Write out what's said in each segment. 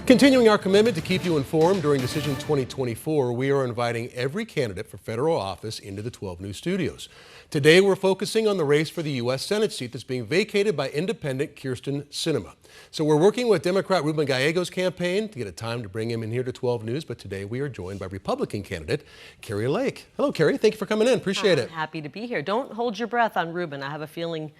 Continuing our commitment to keep you informed during Decision 2024, we are inviting every candidate for federal office into the 12 News studios. Today, we're focusing on the race for the U.S. Senate seat that's being vacated by independent Kyrsten Sinema. So we're working with Democrat Ruben Gallego's campaign to get a time to bring him in here to 12 News, but today we are joined by Republican candidate Kari Lake. Hello, Kari. Thank you for coming in. Appreciate it. Happy to be here. Don't hold your breath on Ruben. I have a feeling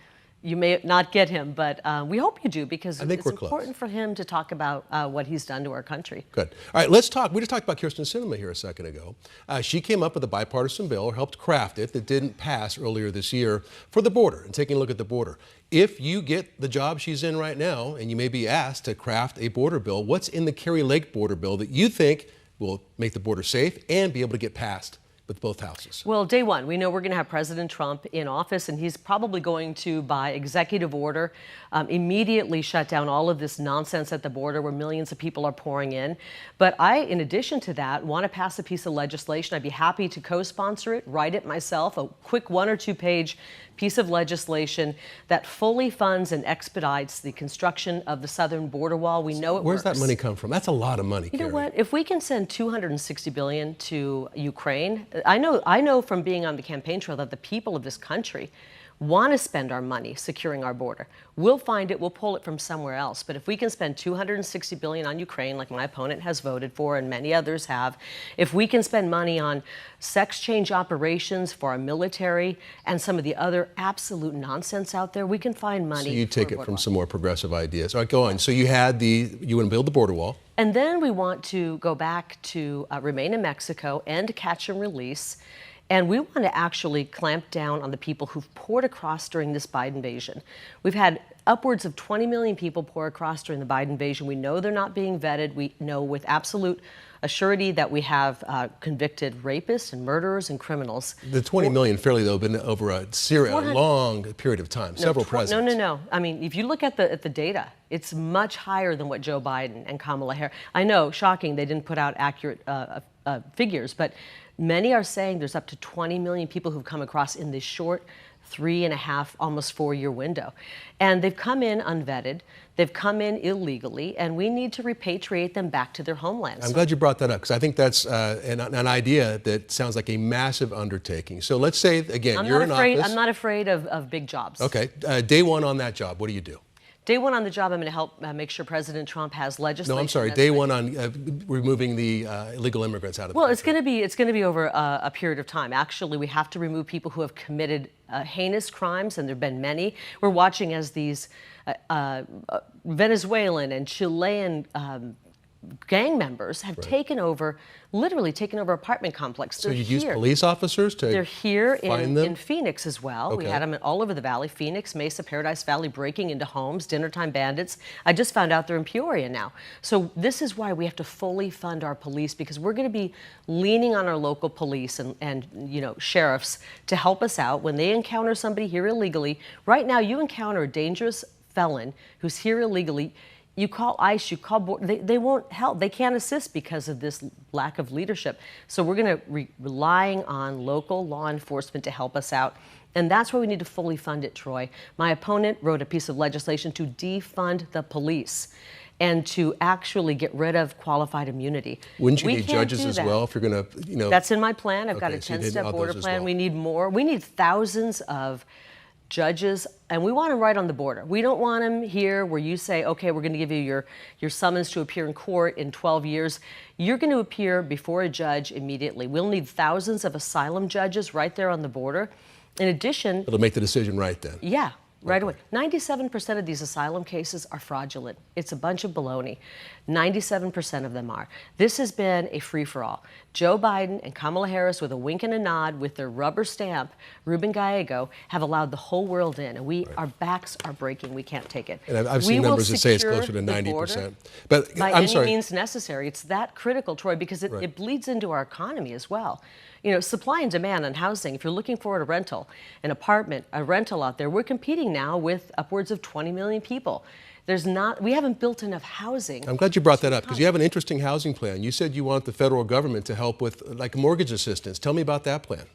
you may not get him, but we hope you do, because it's important for him to talk about what he's done to our country. Good. All right, let's talk. We just talked about Kyrsten Sinema here a second ago. She came up with a bipartisan bill, or helped craft it, that didn't pass earlier this year for the border, and taking a look at the border. If you get the job she's in right now, and you may be asked to craft a border bill, what's in the Kari Lake border bill that you think will make the border safe and be able to get passed with both houses? Well, day one, we know we're going to have President Trump in office, and he's probably going to, by executive order, immediately shut down all of this nonsense at the border where millions of people are pouring in. But I, in addition to that, want to pass a piece of legislation. I'd be happy to co-sponsor it, write it myself, a quick 1 or 2 page piece of legislation that fully funds and expedites the construction of the southern border wall. We know it Where's works. that money come from? That's a lot of money, You know Kari. what? If we can send $260 billion to Ukraine, I know from being on the campaign trail that the people of this country want to spend our money securing our border. We'll find it, we'll pull it from somewhere else. But if we can spend $260 billion on Ukraine, like my opponent has voted for and many others have, if we can spend money on sex change operations for our military and some of the other absolute nonsense out there, we can find money. So you take it from some more progressive ideas. All right, go on. So you want to build the border wall. And then we want to go back to remain in Mexico, end catch and release. And we want to actually clamp down on the people who've poured across during this Biden invasion. We've had upwards of 20 million people pour across during the Biden invasion. We know they're not being vetted. We know with absolute assurity that we have convicted rapists and murderers and criminals. The 20 million fairly, though, been over a long period of time, several presidents. No. I mean, if you look at the data, it's much higher than what Joe Biden and Kamala Harris. I know, shocking, they didn't put out accurate figures, but many are saying there's up to 20 million people who've come across in this short 3.5, almost 4-year window. And they've come in unvetted, they've come in illegally, and we need to repatriate them back to their homelands. I'm glad you brought that up, because I think that's an idea that sounds like a massive undertaking. So let's say, again, you're in office. I'm not afraid of big jobs. Okay. Day one on that job, what do you do? Day one on the job, I'm going to help make sure President Trump has legislation. No, I'm sorry. Day one on removing the illegal immigrants out of the country. Well, it's going to be over a period of time. Actually, we have to remove people who have committed heinous crimes, and there have been many. We're watching as these Venezuelan and Chilean gang members have literally taken over apartment complexes. So you use police officers to They're here find them? in Phoenix as well. Okay. We had them all over the valley, Phoenix, Mesa, Paradise Valley, breaking into homes, dinnertime bandits. I just found out they're in Peoria now. So this is why we have to fully fund our police, because we're going to be leaning on our local police and sheriffs to help us out when they encounter somebody here illegally. Right now, you encounter a dangerous felon who's here illegally. You call ICE, you call border, they won't help. They can't assist because of this lack of leadership. So we're going to relying on local law enforcement to help us out. And that's why we need to fully fund it, Troy. My opponent wrote a piece of legislation to defund the police and to actually get rid of qualified immunity. Wouldn't you need judges as well if you're going to, That's in my plan. I've got a 10-step border plan. We need more. We need thousands of judges, and we want them right on the border. We don't want them here where you say, okay, we're going to give you your summons to appear in court in 12 years. You're going to appear before a judge immediately. We'll need thousands of asylum judges right there on the border. In addition, it'll make the decision right then. Yeah. Right away. 97% of these asylum cases are fraudulent. It's a bunch of baloney. 97% of them are. This has been a free-for-all. Joe Biden and Kamala Harris, with a wink and a nod, with their rubber stamp, Ruben Gallego, have allowed the whole world in. And our backs are breaking. We can't take it. And I've seen numbers that say it's closer to 90%. But by any means necessary. It's that critical, Troy, because it bleeds into our economy as well. Supply and demand on housing. If you're looking for a rental, an apartment, a rental out there, we're competing now with upwards of 20 million people. We haven't built enough housing. I'm glad you brought that up, because you have an interesting housing plan. You said you want the federal government to help with like mortgage assistance. Tell me about that plan.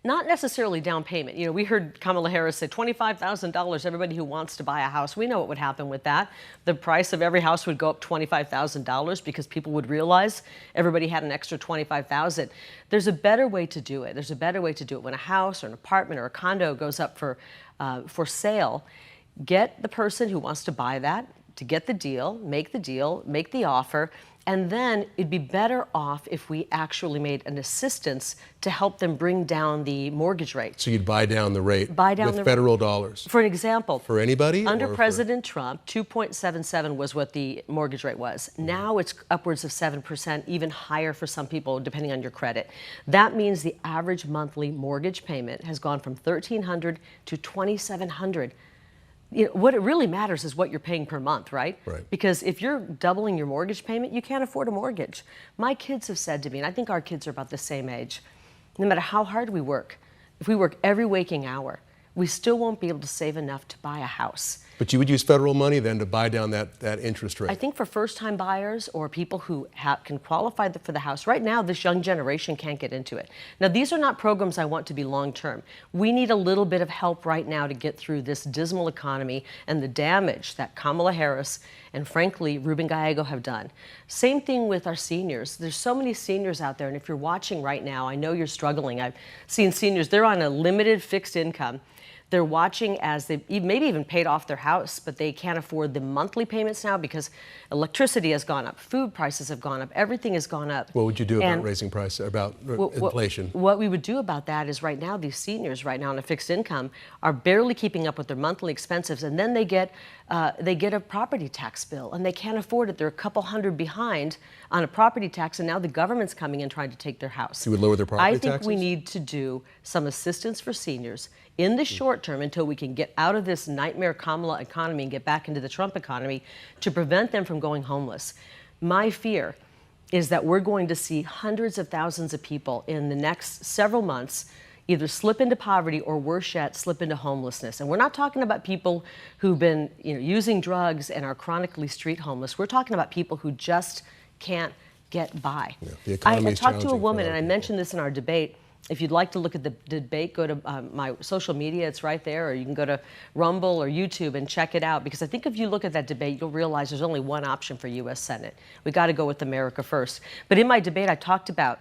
Not necessarily down payment. You know, we heard Kamala Harris say $25,000, everybody who wants to buy a house. We know what would happen with that. The price of every house would go up $25,000 because people would realize everybody had an extra $25,000. There's a better way to do it. There's a better way to do it. When a house or an apartment or a condo goes up for sale, get the person who wants to buy that to get the deal, make the offer, and then it'd be better off if we actually made an assistance to help them bring down the mortgage rate. So you'd buy down the rate with federal dollars? For an example. For anybody? Under President Trump, 2.77 was what the mortgage rate was. Now it's upwards of 7%, even higher for some people, depending on your credit. That means the average monthly mortgage payment has gone from $1,300 to $2,700. You know, what it really matters is what you're paying per month, right? Right. Because if you're doubling your mortgage payment, you can't afford a mortgage. My kids have said to me, and I think our kids are about the same age, no matter how hard we work, if we work every waking hour, we still won't be able to save enough to buy a house. But you would use federal money then to buy down that interest rate? I think for first-time buyers or people who can qualify for the house, right now this young generation can't get into it. Now these are not programs I want to be long-term. We need a little bit of help right now to get through this dismal economy and the damage that Kamala Harris and frankly Ruben Gallego have done. Same thing with our seniors. There's so many seniors out there, and if you're watching right now, I know you're struggling. I've seen seniors, they're on a limited fixed income. They're watching as they maybe even paid off their house, but they can't afford the monthly payments now because electricity has gone up, food prices have gone up, everything has gone up. What would you do about raising prices, about inflation? What we would do about that is right now, these seniors right now on a fixed income are barely keeping up with their monthly expenses, and then they get a property tax bill, and they can't afford it. They're a couple hundred behind on a property tax, and now the government's coming in trying to take their house. You would lower their property taxes? I think we need to do some assistance for seniors in the short term until we can get out of this nightmare Kamala economy and get back into the Trump economy to prevent them from going homeless. My fear is that we're going to see hundreds of thousands of people in the next several months either slip into poverty or worse yet, slip into homelessness. And we're not talking about people who've been using drugs and are chronically street homeless. We're talking about people who just can't get by. Yeah, the economy is I talked to a woman, and I people. mentioned this in our debate. If you'd like to look at the debate, go to my social media, it's right there, or you can go to Rumble or YouTube and check it out, because I think if you look at that debate, you'll realize there's only one option for U.S. Senate. We got to go with America first. But in my debate, I talked about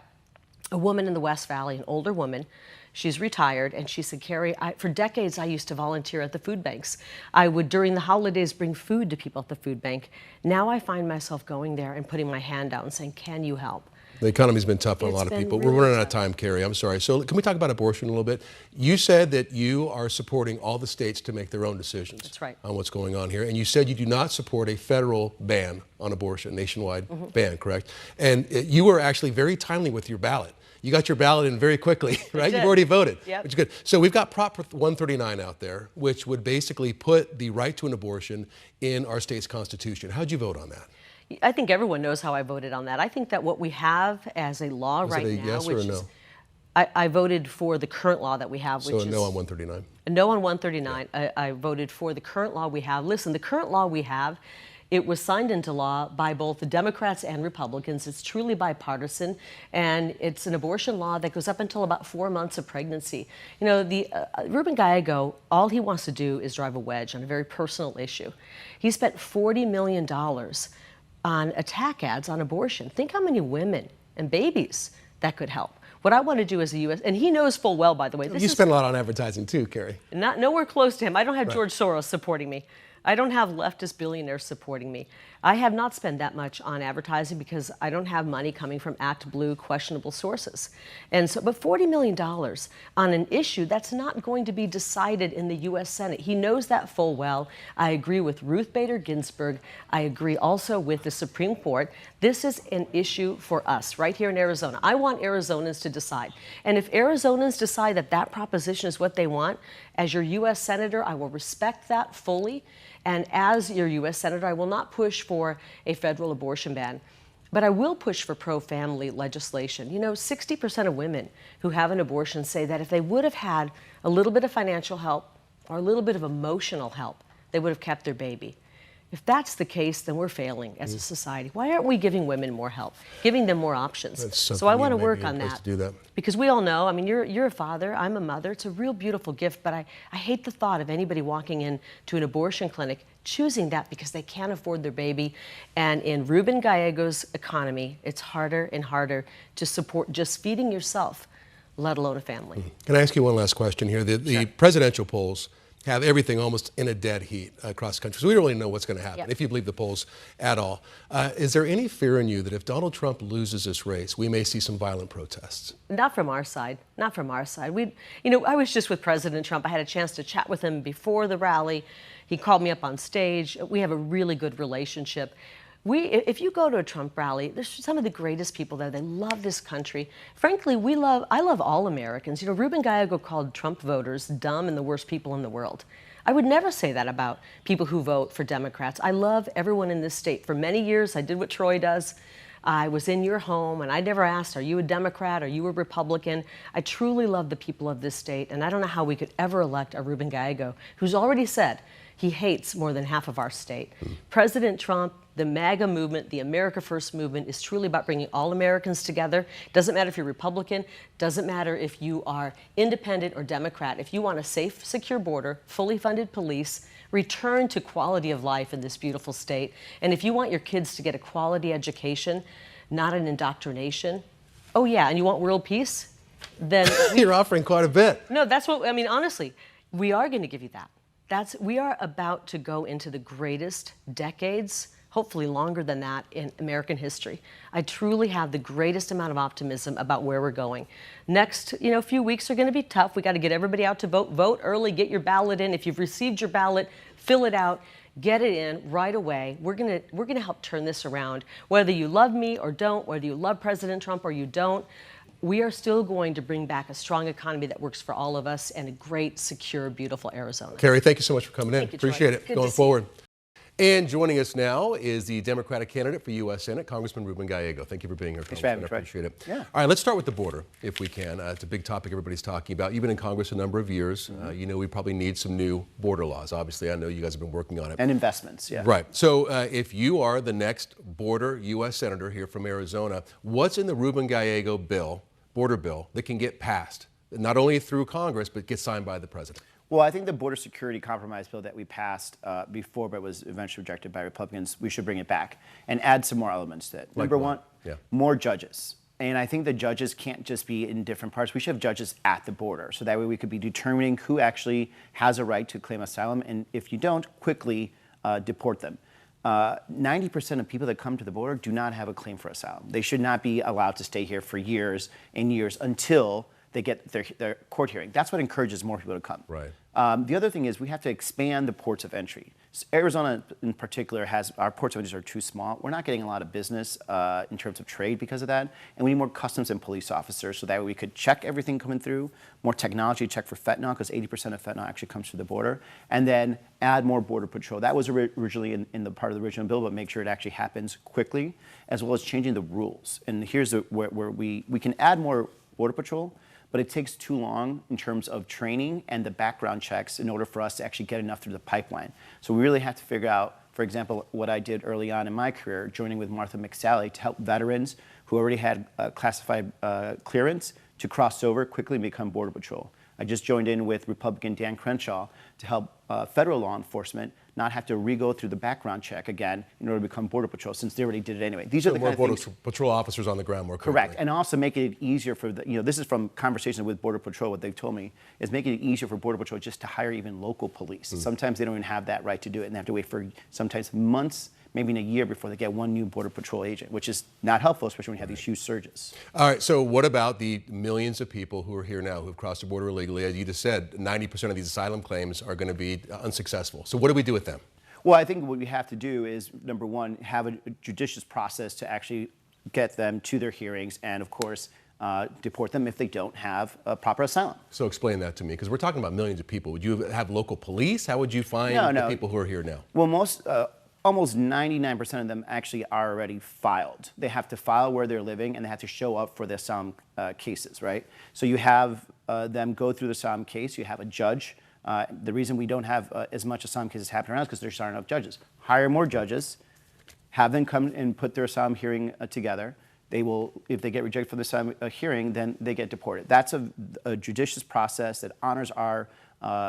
a woman in the West Valley, an older woman. She's retired, and she said, Kari, for decades I used to volunteer at the food banks. I would, during the holidays, bring food to people at the food bank. Now I find myself going there and putting my hand out and saying, can you help? The economy's been tough on a lot of people. We're running out of time, Kari. I'm sorry. So can we talk about abortion a little bit? You said that you are supporting all the states to make their own decisions. That's right. On what's going on here. And you said you do not support a federal ban on abortion, nationwide ban, correct? And you were actually very timely with your ballot. You got your ballot in very quickly, right? You've already voted, which is good. So we've got Prop 139 out there, which would basically put the right to an abortion in our state's constitution. How'd you vote on that? I think everyone knows how I voted on that. I think that what we have as a law right now, yes or a no? I voted for the current law that we have, which so is a no on 139. A no on 139. Yeah. I voted for the current law we have. Listen, the current law we have, it was signed into law by both the Democrats and Republicans. It's truly bipartisan, and it's an abortion law that goes up until about 4 months of pregnancy. You know, Ruben Gallego, all he wants to do is drive a wedge on a very personal issue. He spent $40 million on attack ads on abortion. Think how many women and babies that could help. What I want to do as a U.S., and he knows full well, by the way. You spend a lot on advertising too, Kari. Nowhere close to him. I don't have George Soros supporting me. I don't have leftist billionaires supporting me. I have not spent that much on advertising because I don't have money coming from ActBlue questionable sources. And so, but $40 million on an issue that's not going to be decided in the U.S. Senate. He knows that full well. I agree with Ruth Bader Ginsburg. I agree also with the Supreme Court. This is an issue for us right here in Arizona. I want Arizonans to decide. And if Arizonans decide that that proposition is what they want, as your U.S. Senator, I will respect that fully. And as your U.S. Senator, I will not push for a federal abortion ban, but I will push for pro-family legislation. You know, 60% of women who have an abortion say that if they would have had a little bit of financial help or a little bit of emotional help, they would have kept their baby. If that's the case, then we're failing as a society. Why aren't we giving women more help, giving them more options? So I want to work on that. To do that. Because we all know, I mean, you're a father, I'm a mother. It's a real beautiful gift, but I hate the thought of anybody walking into an abortion clinic choosing that because they can't afford their baby. And in Ruben Gallego's economy, it's harder and harder to support just feeding yourself, let alone a family. Can I ask you one last question here? The presidential polls have everything almost in a dead heat across the country. So we don't really know what's going to happen, if you believe the polls at all. Is there any fear in you that if Donald Trump loses this race, we may see some violent protests? Not from our side. Not from our side. I was just with President Trump. I had a chance to chat with him before the rally. He called me up on stage. We have a really good relationship. If you go to a Trump rally, there's some of the greatest people there. They love this country. Frankly, I love all Americans. You know, Ruben Gallego called Trump voters dumb and the worst people in the world. I would never say that about people who vote for Democrats. I love everyone in this state. For many years, I did what Troy does. I was in your home, and I never asked, are you a Democrat? Are you a Republican? I truly love the people of this state, and I don't know how we could ever elect a Ruben Gallego, who's already said he hates more than half of our state. President Trump, the MAGA movement, the America First movement is truly about bringing all Americans together. Doesn't matter if you're Republican, doesn't matter if you are independent or Democrat. If you want a safe, secure border, fully funded police, return to quality of life in this beautiful state, and if you want your kids to get a quality education, not an indoctrination, oh yeah, and you want world peace, then you're offering quite a bit. No, that's what, I mean, honestly, we are going to give you that. We are about to go into the greatest decades, hopefully longer than that, in American history. I truly have the greatest amount of optimism about where we're going. Next, few weeks are going to be tough. We got to get everybody out to vote. Vote early, get your ballot in. If you've received your ballot, fill it out, get it in right away. We're gonna help turn this around. Whether you love me or don't, whether you love President Trump or you don't, we are still going to bring back a strong economy that works for all of us and a great, secure, beautiful Arizona. Kari, thank you so much for coming in. Thank you, Appreciate Troy. it. Good Going to see forward. And joining us now is the Democratic candidate for U.S. Senate, Congressman Ruben Gallego. Thank you for being here, Thanks for having Congressman. me, I appreciate it. Yeah. All right, let's start with the border, if we can. It's a big topic everybody's talking about. You've been in Congress a number of years. We probably need some new border laws. Obviously, I know you guys have been working on it. And investments, yeah. Right. So if you are the next border U.S. Senator here from Arizona, what's in the Ruben Gallego bill, border bill, that can get passed, not only through Congress, but get signed by the president? Well, I think the border security compromise bill that we passed before, but was eventually rejected by Republicans, we should bring it back and add some more elements to it. Like Number what? one, more judges. And I think the judges can't just be in different parts. We should have judges at the border. So that way we could be determining who actually has a right to claim asylum. And if you don't, quickly deport them. 90% of people that come to the border do not have a claim for asylum. They should not be allowed to stay here for years and years until they get their court hearing. That's what encourages more people to come. Right. The other thing is we have to expand the ports of entry. So Arizona in particular our ports of entry are too small. We're not getting a lot of business in terms of trade because of that. And we need more customs and police officers so that way we could check everything coming through, more technology check for fentanyl, because 80% of fentanyl actually comes through the border, and then add more border patrol. That was originally in the part of the original bill, but make sure it actually happens quickly, as well as changing the rules. And here's where we can add more border patrol, but it takes too long in terms of training and the background checks in order for us to actually get enough through the pipeline. So we really have to figure out, for example, what I did early on in my career, joining with Martha McSally to help veterans who already had classified clearance to cross over quickly and become Border Patrol. I just joined in with Republican Dan Crenshaw to help federal law enforcement not have to re-go through the background check again in order to become Border Patrol, since they already did it anyway. These are the kind of Border things. Patrol officers on the ground more quickly. Correct, and also making it easier for this is from conversations with Border Patrol, what they've told me, is making it easier for Border Patrol just to hire even local police. Sometimes they don't even have that right to do it, and they have to wait for sometimes months, maybe in a year before they get one new Border Patrol agent, which is not helpful, especially when you have these huge surges. All right, so what about the millions of people who are here now who have crossed the border illegally? As you just said, 90% of these asylum claims are going to be unsuccessful. So what do we do with them? Well, I think what we have to do is, number one, have a judicious process to actually get them to their hearings and, of course, deport them if they don't have a proper asylum. So explain that to me, because we're talking about millions of people. Would you have local police? How would you find the people who are here now? Well, almost 99% of them actually are already filed. They have to file where they're living, and they have to show up for the asylum cases, right? So you have them go through the asylum case. You have a judge The reason we don't have as much asylum cases happening around is because there's not enough judges. Hire more judges, have them come and put their asylum hearing together. They will, if they get rejected for the asylum hearing, then they get deported. That's a judicious process that honors our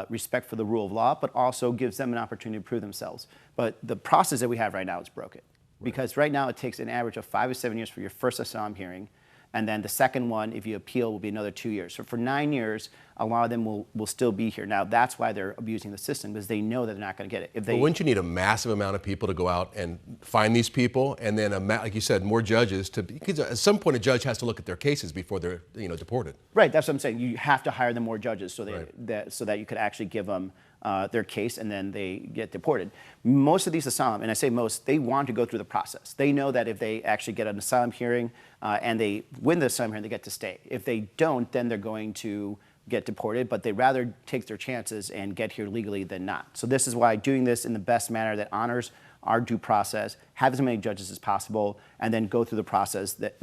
respect for the rule of law, but also gives them an opportunity to prove themselves. But the process that we have right now is broken. Because right now it takes an average of 5 to 7 years for your first asylum hearing, and then the second one, if you appeal, will be another 2 years. So for 9 years, a lot of them will still be here. Now that's why they're abusing the system, because they know that they're not going to get it. If they, But wouldn't you need a massive amount of people to go out and find these people, and then, like you said, more judges to? Because at some point, a judge has to look at their cases before they're deported. Right, that's what I'm saying. You have to hire them more judges so Right. so that you could actually give them their case, and then they get deported. Most of these asylum, and I say most, they want to go through the process. They know that if they actually get an asylum hearing and they win the asylum hearing, they get to stay. If they don't, then they're going to get deported, but they rather take their chances and get here legally than not. So this is why doing this in the best manner that honors our due process, have as many judges as possible, and then go through the process that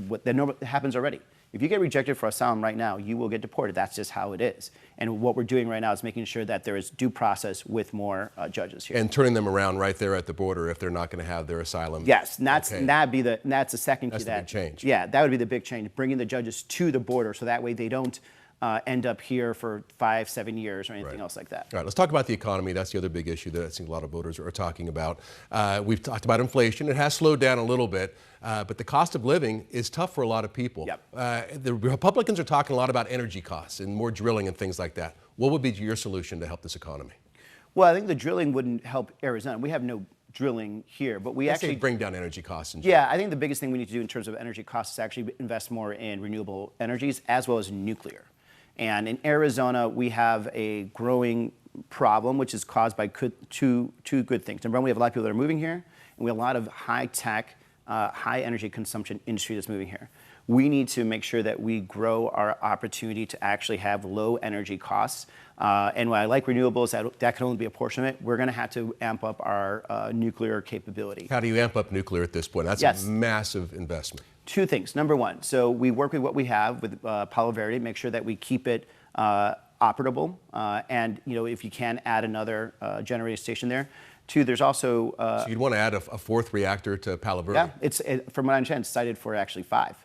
happens already. If you get rejected for asylum right now, you will get deported. That's just how it is. And what we're doing right now is making sure that there is due process with more judges here. And turning them around right there at the border if they're not going to have their asylum. Yes, and that's Okay. that's the second key. That's the big change. Yeah, that would be the big change. Bringing the judges to the border so that way they don't end up here for 5, 7 years or anything else like that. All right, let's talk about the economy. That's the other big issue that I think a lot of voters are talking about. We've talked about inflation. It has slowed down a little bit, but the cost of living is tough for a lot of people. Yep. The Republicans are talking a lot about energy costs and more drilling and things like that. What would be your solution to help this economy? Well, I think the drilling wouldn't help Arizona. We have no drilling here, but we actually bring down energy costs. Yeah, I think the biggest thing we need to do in terms of energy costs is actually invest more in renewable energies as well as nuclear. And in Arizona, we have a growing problem, which is caused by two good things. Number one, we have a lot of people that are moving here, and we have a lot of high-tech, high-energy consumption industry that's moving here. We need to make sure that we grow our opportunity to actually have low energy costs. And while I like renewables, that can only be a portion of it. We're going to have to amp up our nuclear capability. How do you amp up nuclear at this point? That's a massive investment. Two things. Number one, so we work with what we have with Palo Verde, make sure that we keep it operable, and if you can add another generating station there. Two, there's also so you'd want to add a fourth reactor to Palo Verde. Yeah, from what I understand, it's cited for actually 5.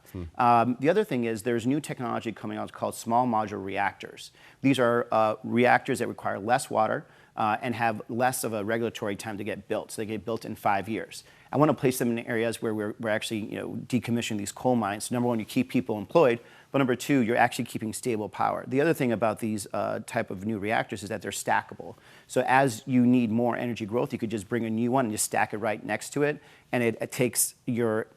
The other thing is there's new technology coming out called small modular reactors. These are reactors that require less water and have less of a regulatory time to get built. So they get built in 5 years. I want to place them in areas where we're actually decommissioning these coal mines. So number one, you keep people employed, but number two, you're actually keeping stable power. The other thing about these type of new reactors is that they're stackable. So as you need more energy growth, you could just bring a new one and just stack it right next to it, and it takes your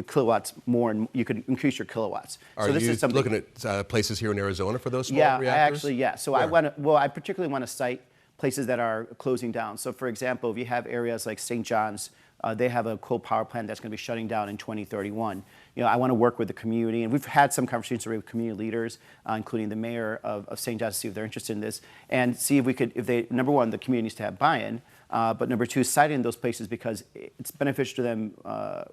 kilowatts more, and you could increase your kilowatts. Are you looking at places here in Arizona for those small reactors? So I particularly want to cite places that are closing down. So for example, if you have areas like St. John's, they have a coal power plant that's going to be shutting down in 2031. I want to work with the community, and we've had some conversations already with community leaders, including the mayor of St. John's, to see if they're interested in this, and see if we could, number one, the community needs to have buy-in, but number two, citing those places because it's beneficial to them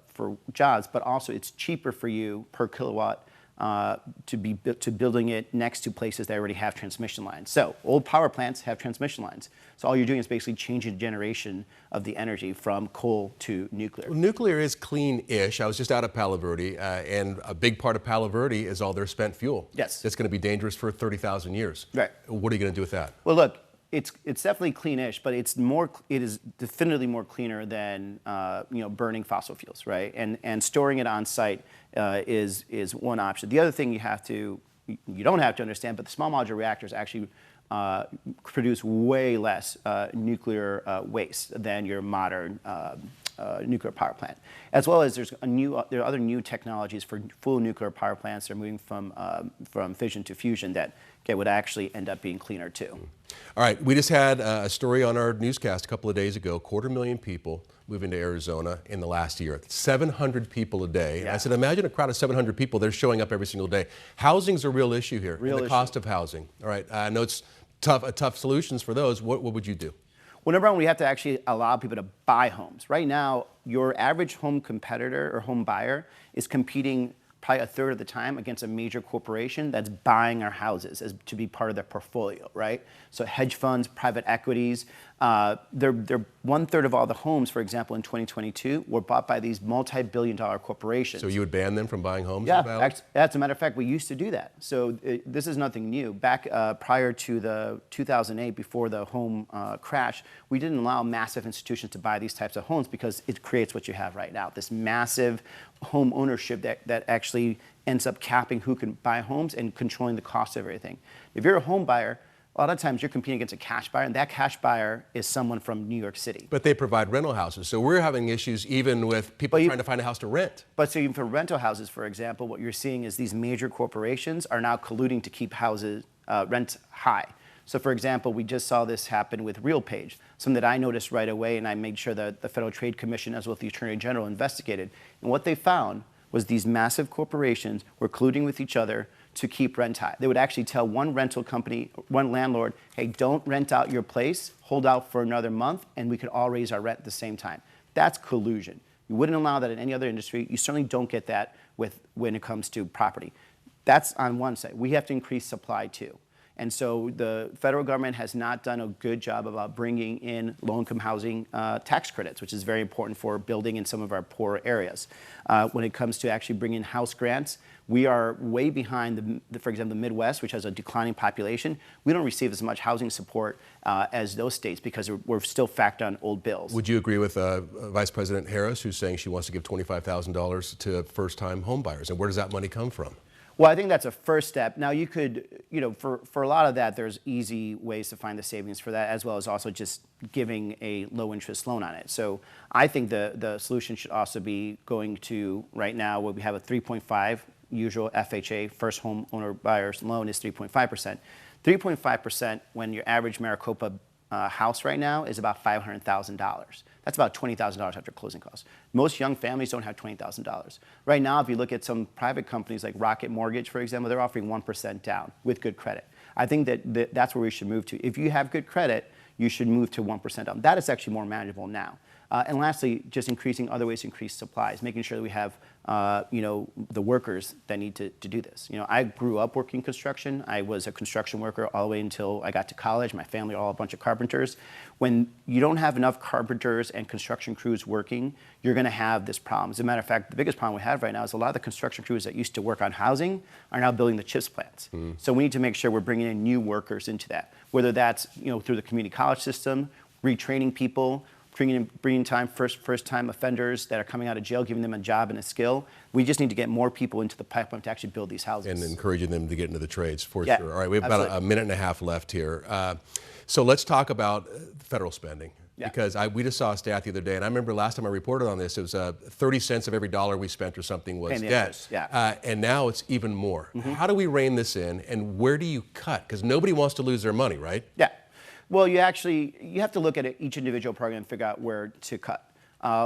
for jobs, but also it's cheaper for you per kilowatt to building it next to places that already have transmission lines. So old power plants have transmission lines. So all you're doing is basically changing the generation of the energy from coal to nuclear. Well, nuclear is clean-ish. I was just out at Palo Verde, and a big part of Palo Verde is all their spent fuel. Yes. That's going to be dangerous for 30,000 years. Right. What are you going to do with that? Well, look, it's definitely clean-ish, but it is definitively more cleaner than burning fossil fuels, right? And storing it on site is one option. The other thing you don't have to understand, but the small modular reactors actually produce way less nuclear waste than your modern nuclear power plant. As well as there are other new technologies for full nuclear power plants. They're moving from fission to fusion that would actually end up being cleaner too. All right, we just had a story on our newscast a couple of days ago. 250,000 people moving to Arizona in the last year. 700 people a day. Yeah. I said, imagine a crowd of 700 people. They're showing up every single day. Housing's a real issue here. Real and the cost of housing. All right, I know it's tough solutions for those. What would you do? Well, number one, we have to actually allow people to buy homes. Right now, your average home competitor or home buyer is competing probably a third of the time against a major corporation that's buying our houses as to be part of their portfolio, right? So hedge funds, private equities, they're 1/3 of all the homes, for example, in 2022 were bought by these multi-billion-dollar corporations. So you would ban them from buying homes? Yeah, as a matter of fact, we used to do that. So this is nothing new. Back prior to the 2008, before the home crash, we didn't allow massive institutions to buy these types of homes because it creates what you have right now, this massive home ownership that actually ends up capping who can buy homes and controlling the cost of everything. If you're a home buyer, a lot of times you're competing against a cash buyer, and that cash buyer is someone from New York City. But they provide rental houses, so we're having issues even with people trying to find a house to rent. But so even for rental houses, for example, what you're seeing is these major corporations are now colluding to keep houses rent high. So for example, we just saw this happen with RealPage, something that I noticed right away, and I made sure that the Federal Trade Commission, as well as the Attorney General, investigated. And what they found was these massive corporations were colluding with each other to keep rent high. They would actually tell one rental company, one landlord, hey, don't rent out your place, hold out for another month, and we could all raise our rent at the same time. That's collusion. You wouldn't allow that in any other industry. You certainly don't get that when it comes to property. That's on one side. We have to increase supply too. And so the federal government has not done a good job about bringing in low-income housing tax credits, which is very important for building in some of our poorer areas. When it comes to actually bringing in house grants, we are way behind, for example, the Midwest, which has a declining population. We don't receive as much housing support as those states because we're still factored on old bills. Would you agree with Vice President Harris, who's saying she wants to give $25,000 to first-time home buyers? And where does that money come from? Well, I think that's a first step. Now you could, for a lot of that, there's easy ways to find the savings for that, as well as also just giving a low interest loan on it. So I think the solution should also be going to, right now, where we have a 3.5, usual FHA, first home owner buyer's loan is 3.5%. 3.5% when your average Maricopa house right now is about $500,000. That's about $20,000 after closing costs. Most young families don't have $20,000. Right now, if you look at some private companies like Rocket Mortgage, for example, they're offering 1% down with good credit. I think that's where we should move to. If you have good credit, you should move to 1% down. That is actually more manageable now. And lastly, just increasing other ways to increase supplies, making sure that we have the workers that need to do this. I grew up working construction. I was a construction worker all the way until I got to college. My family are all a bunch of carpenters. When you don't have enough carpenters and construction crews working, you're going to have this problem. As a matter of fact, the biggest problem we have right now is a lot of the construction crews that used to work on housing are now building the chips plants. So we need to make sure we're bringing in new workers into that, whether that's through the community college system, retraining people, bringing time first-time offenders that are coming out of jail, giving them a job and a skill. We just need to get more people into the pipeline to actually build these houses. And encouraging them to get into the trades, for sure. All right, we have about a minute and a half left here. So let's talk about federal spending. Yeah. Because we just saw a stat the other day, and I remember last time I reported on this, it was 30 cents of every dollar we spent or something was debt. Yeah. And now it's even more. How do we rein this in, and where do you cut? Because nobody wants to lose their money, right? Yeah. Well, you have to look at each individual program and figure out where to cut.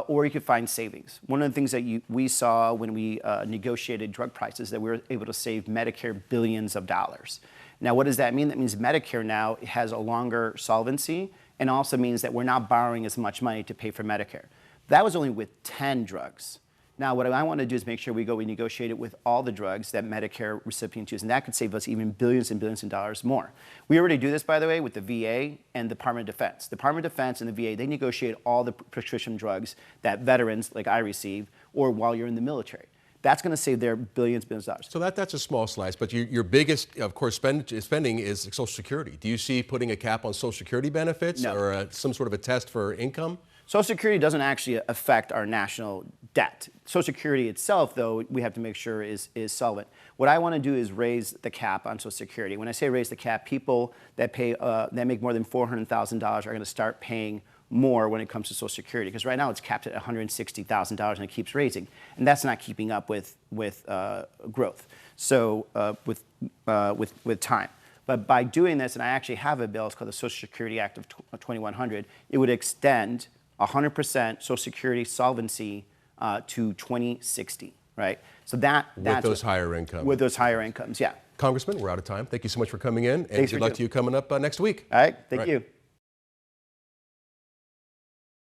Or you could find savings. One of the things that we saw when we negotiated drug prices, that we were able to save Medicare billions of dollars. Now, what does that mean? That means Medicare now has a longer solvency, and also means that we're not borrowing as much money to pay for Medicare. That was only with 10 drugs. Now, what I want to do is make sure we negotiate it with all the drugs that Medicare recipients use, and that could save us even billions and billions of dollars more. We already do this, by the way, with the VA and the Department of Defense. The Department of Defense and the VA, they negotiate all the prescription drugs that veterans, like I receive, or while you're in the military. That's going to save their billions of dollars. So that's a small slice, but your biggest, of course, spending is Social Security. Do you see putting a cap on Social Security benefits? No. Or some sort of a test for income? Social Security doesn't actually affect our national debt. Social Security itself, though, we have to make sure is solvent. What I want to do is raise the cap on Social Security. When I say raise the cap, people that make more than $400,000 are going to start paying more when it comes to Social Security, because right now it's capped at $160,000 and it keeps raising, and that's not keeping up with growth. So with time. But by doing this, and I actually have a bill, it's called the Social Security Act of 2100, it would extend 100% Social Security solvency to 2060, right? So that's with those higher incomes. With those higher incomes, yeah. Congressman, we're out of time. Thank you so much for coming in, and good luck to you coming up next week. All right, thank you.